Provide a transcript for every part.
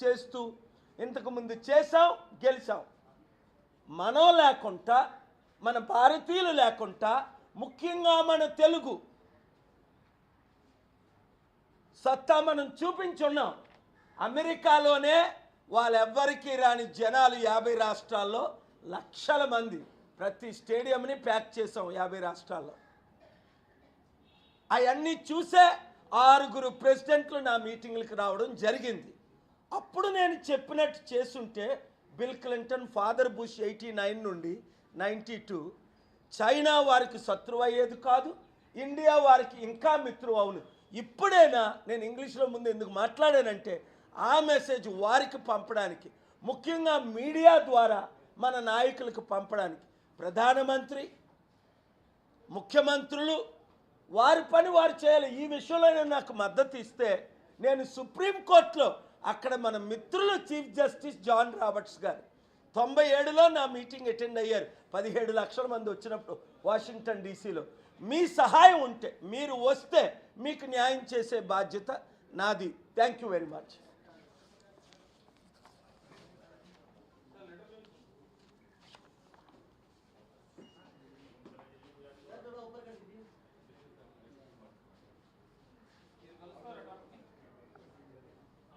చేస్తూ ఇంతకుముందు చేసాం, గెలిచాం. మనం లేకుండా, మన భారతీయులు లేకుండా, ముఖ్యంగా మన తెలుగు సత్తా మనం చూపించున్నాం. అమెరికాలోనే వాళ్ళెవ్వరికీ రాని జనాలు 50 రాష్ట్రాల్లో లక్షల మంది, ప్రతి స్టేడియంని ప్యాక్ చేసాం 50 రాష్ట్రాల్లో. అవన్నీ చూసే 6 ప్రెసిడెంట్లు నా మీటింగ్లకు రావడం జరిగింది. అప్పుడు నేను చెప్పినట్టు చేసుంటే బిల్ క్లింటన్, ఫాదర్ బుష్ 89 నుండి 92 చైనా వారికి శత్రువు అయ్యేది కాదు, ఇండియా వారికి ఇంకా మిత్రువు అవును. ఇప్పుడైనా నేను ఇంగ్లీష్లో ముందు ఎందుకు మాట్లాడానంటే ఆ మెసేజ్ వారికి పంపడానికి, ముఖ్యంగా మీడియా ద్వారా మన నాయకులకు పంపడానికి. ప్రధానమంత్రి, ముఖ్యమంత్రులు వారి పని వారు చేయాలి. ఈ విషయంలో నాకు మద్దతు ఇస్తే నేను సుప్రీంకోర్టులో, అక్కడ మన మిత్రులు చీఫ్ జస్టిస్ జాన్ రాబర్ట్స్ గారు 97లో నా మీటింగ్ అటెండ్ అయ్యారు. 17 లక్షల మంది వచ్చినప్పుడు వాషింగ్టన్ డీసీలో. మీ సహాయం ఉంటే, మీరు వస్తే మీకు న్యాయం చేసే బాధ్యత నాది. Thank you very much.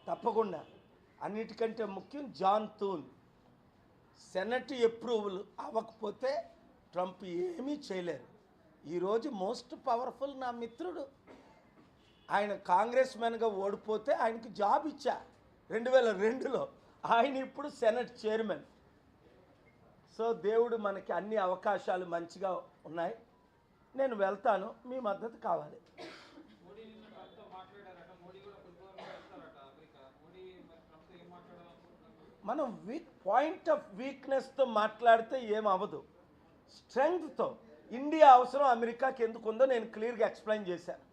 తప్పకుండా. అన్నిటికంటే ముఖ్యం జాన్ థూన్. సెనెట్ అప్రూవల్ అవ్వకపోతే ట్రంప్ ఏమీ చేయలేరు. ఈరోజు మోస్ట్ పవర్ఫుల్ నా మిత్రుడు. ఆయన కాంగ్రెస్ మ్యాన్గా ఓడిపోతే ఆయనకి జాబ్ ఇచ్చా 2002లో. ఆయన ఇప్పుడు సెనెట్ చైర్మన్. సో దేవుడు మనకి అన్ని అవకాశాలు మంచిగా ఉన్నాయి. నేను వెళ్తాను, మీ మద్దతు కావాలి. మనం పాయింట్ ఆఫ్ వీక్నెస్తో మాట్లాడితే ఏమవ్వదు. స్ట్రెంగ్త్తో ఇండియా అవసరం అమెరికాకి ఎందుకు ఉందో నేను క్లియర్గా ఎక్స్ప్లెయిన్ చేశాను.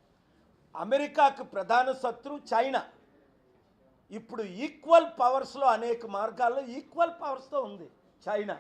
అమెరికాకు ప్రధాన శత్రువు చైనా. ఇప్పుడు ఈక్వల్ పవర్స్లో అనేక మార్గాల్లో ఈక్వల్ పవర్స్తో ఉంది చైనా.